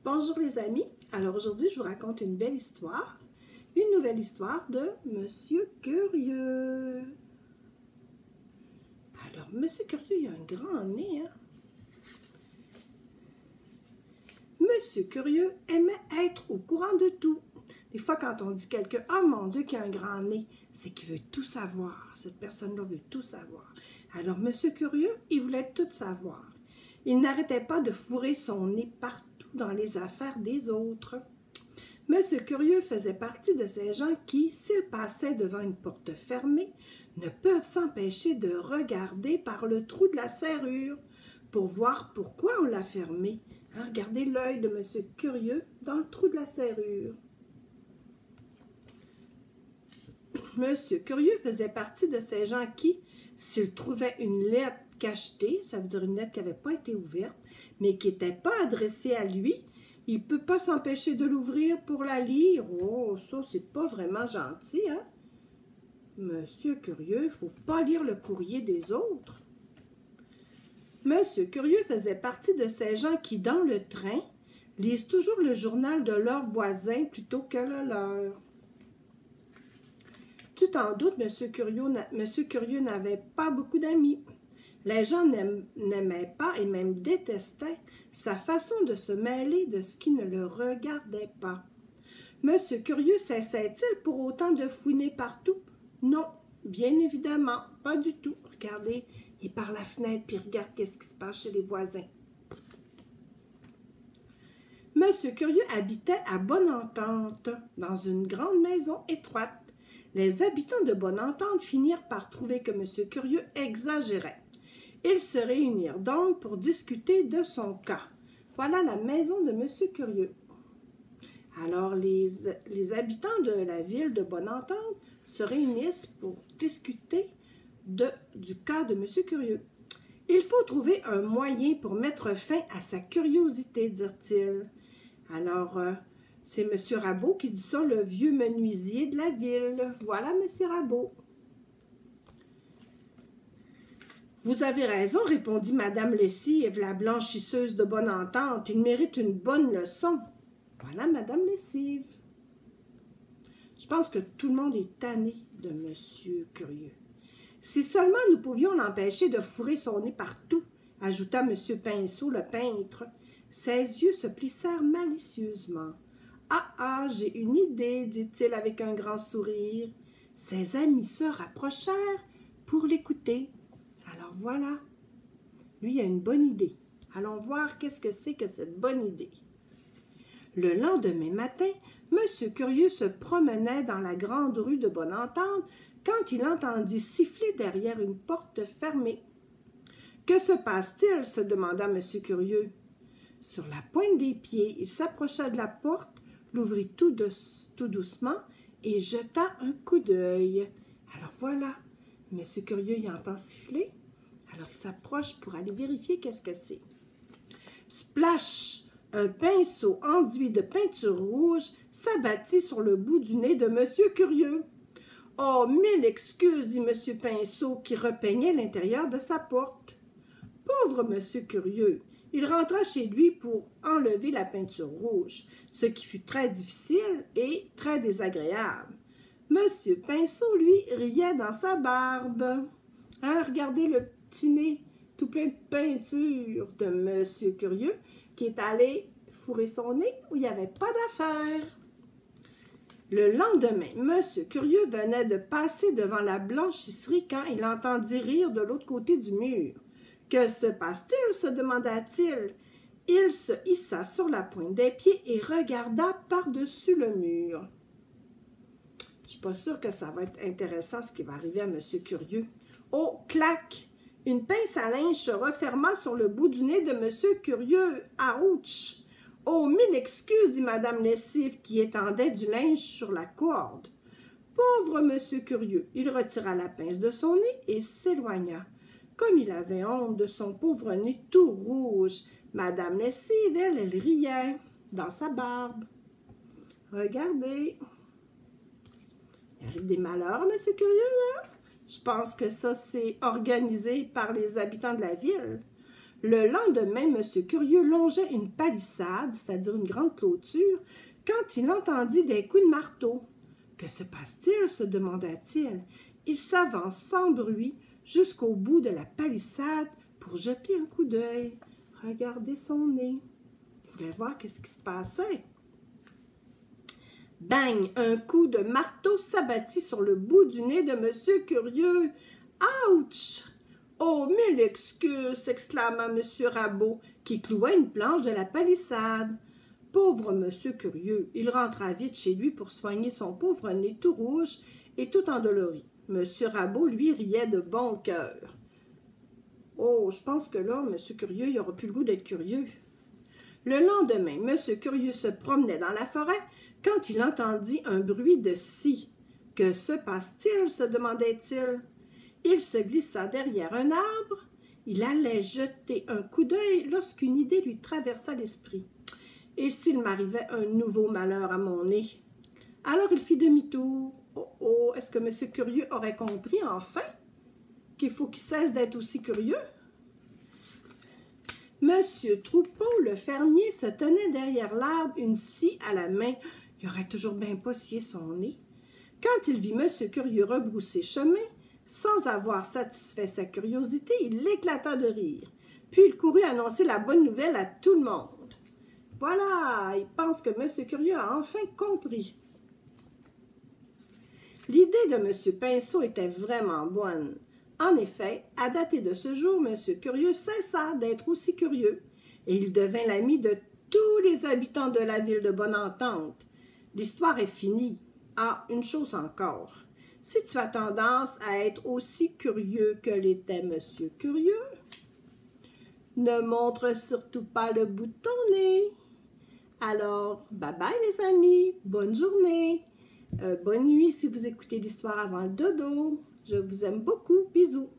Bonjour les amis, alors aujourd'hui je vous raconte une belle histoire, une nouvelle histoire de Monsieur Curieux. Alors Monsieur Curieux, il a un grand nez, hein? Monsieur Curieux aimait être au courant de tout. Des fois quand on dit quelqu'un, oh mon Dieu qu'il a un grand nez, c'est qu'il veut tout savoir, cette personne-là veut tout savoir. Alors Monsieur Curieux, il voulait tout savoir. Il n'arrêtait pas de fourrer son nez partout dans les affaires des autres. Monsieur Curieux faisait partie de ces gens qui, s'ils passaient devant une porte fermée, ne peuvent s'empêcher de regarder par le trou de la serrure pour voir pourquoi on l'a fermée. Hein, regardez l'œil de Monsieur Curieux dans le trou de la serrure. Monsieur Curieux faisait partie de ces gens qui, s'ils trouvaient une lettre cachetée, ça veut dire une lettre qui n'avait pas été ouverte, mais qui n'était pas adressée à lui, il ne peut pas s'empêcher de l'ouvrir pour la lire. Oh, ça, c'est pas vraiment gentil, hein? Monsieur Curieux, il ne faut pas lire le courrier des autres. Monsieur Curieux faisait partie de ces gens qui, dans le train, lisent toujours le journal de leurs voisins plutôt que le leur. Tu t'en doutes, Monsieur Curieux n'avait pas beaucoup d'amis. Les gens n'aimaient pas et même détestaient sa façon de se mêler de ce qui ne le regardait pas. Monsieur Curieux cessait-il pour autant de fouiner partout? Non, bien évidemment, pas du tout. Regardez, il est par la fenêtre puis regarde qu'est-ce qui se passe chez les voisins. Monsieur Curieux habitait à Bonne-Entente, dans une grande maison étroite. Les habitants de Bonne-Entente finirent par trouver que Monsieur Curieux exagérait. Ils se réunirent donc pour discuter de son cas. Voilà la maison de Monsieur Curieux. Alors, les habitants de la ville de Bonne-Entente se réunissent pour discuter du cas de Monsieur Curieux. Il faut trouver un moyen pour mettre fin à sa curiosité, dirent-ils. Alors, c'est Monsieur Rabot qui dit ça, le vieux menuisier de la ville. Voilà Monsieur Rabot. Vous avez raison, répondit Madame Lessive, la blanchisseuse de Bonne-Entente. Il mérite une bonne leçon. Voilà Madame Lessive. Je pense que tout le monde est tanné de Monsieur Curieux. Si seulement nous pouvions l'empêcher de fourrer son nez partout, ajouta Monsieur Pinceau, le peintre. Ses yeux se plissèrent malicieusement. Ah, j'ai une idée, dit-il avec un grand sourire. Ses amis se rapprochèrent pour l'écouter. Alors voilà, lui a une bonne idée. Allons voir qu'est-ce que c'est que cette bonne idée. Le lendemain matin, Monsieur Curieux se promenait dans la grande rue de Bonne-Entente quand il entendit siffler derrière une porte fermée. « Que se passe-t-il » se demanda Monsieur Curieux. Sur la pointe des pieds, il s'approcha de la porte, l'ouvrit tout doucement et jeta un coup d'œil. Alors voilà, Monsieur Curieux y entend siffler. Alors il s'approche pour aller vérifier qu'est-ce que c'est. Splash! Un pinceau enduit de peinture rouge s'abattit sur le bout du nez de Monsieur Curieux. « Oh, mille excuses, dit Monsieur Pinceau, qui repeignait l'intérieur de sa porte. Pauvre Monsieur Curieux! Il rentra chez lui pour enlever la peinture rouge, ce qui fut très difficile et très désagréable. Monsieur Pinceau, lui, riait dans sa barbe. Hein, regardez le petit nez tout plein de peinture de Monsieur Curieux qui est allé fourrer son nez où il n'y avait pas d'affaire. Le lendemain, Monsieur Curieux venait de passer devant la blanchisserie quand il entendit rire de l'autre côté du mur. « Que se passe-t-il » se demanda-t-il. Il se hissa sur la pointe des pieds et regarda par-dessus le mur. Je ne suis pas sûre que ça va être intéressant ce qui va arriver à Monsieur Curieux. Oh, clac! Une pince à linge se referma sur le bout du nez de Monsieur Curieux. Ouch! Oh, mille excuses, dit Madame Lessive, qui étendait du linge sur la corde. Pauvre Monsieur Curieux, il retira la pince de son nez et s'éloigna. Comme il avait honte de son pauvre nez tout rouge, Madame Lessive, elle riait dans sa barbe. Regardez. Il arrive des malheurs, Monsieur Curieux, hein? Je pense que ça, c'est organisé par les habitants de la ville. Le lendemain, Monsieur Curieux longeait une palissade, c'est-à-dire une grande clôture, quand il entendit des coups de marteau. « Que se passe-t-il? » se demanda-t-il. Il s'avance sans bruit jusqu'au bout de la palissade pour jeter un coup d'œil. Regardez son nez. Il voulait voir qu'est-ce qui se passait. Bang! Un coup de marteau s'abattit sur le bout du nez de Monsieur Curieux. « Ouch! »« Oh, mille excuses! » s'exclama Monsieur Rabot, qui clouait une planche de la palissade. Pauvre Monsieur Curieux, il rentra vite chez lui pour soigner son pauvre nez tout rouge et tout endolori. Monsieur Rabot, lui, riait de bon cœur. Oh, je pense que là, Monsieur Curieux, il n'aura plus le goût d'être curieux. Le lendemain, Monsieur Curieux se promenait dans la forêt quand il entendit un bruit de scie. « Que se passe-t-il? » se demandait-il. Il se glissa derrière un arbre. Il allait jeter un coup d'œil lorsqu'une idée lui traversa l'esprit. « Et s'il m'arrivait un nouveau malheur à mon nez? » Alors il fit demi-tour. Oh, est-ce que Monsieur Curieux aurait compris enfin qu'il faut qu'il cesse d'être aussi curieux? Monsieur Troupeau, le fermier, se tenait derrière l'arbre, une scie à la main. Il aurait toujours bien pas scié son nez. Quand il vit Monsieur Curieux rebrousser chemin, sans avoir satisfait sa curiosité, il éclata de rire. Puis il courut annoncer la bonne nouvelle à tout le monde. Voilà, il pense que Monsieur Curieux a enfin compris. L'idée de Monsieur Pinceau était vraiment bonne. En effet, à dater de ce jour, Monsieur Curieux cessa d'être aussi curieux, et il devint l'ami de tous les habitants de la ville de Bonne-Entente. L'histoire est finie. Ah, une chose encore. Si tu as tendance à être aussi curieux que l'était Monsieur Curieux, ne montre surtout pas le bout de ton nez. Alors, bye bye les amis, bonne journée, bonne nuit si vous écoutez l'histoire avant le dodo. Je vous aime beaucoup, bisous.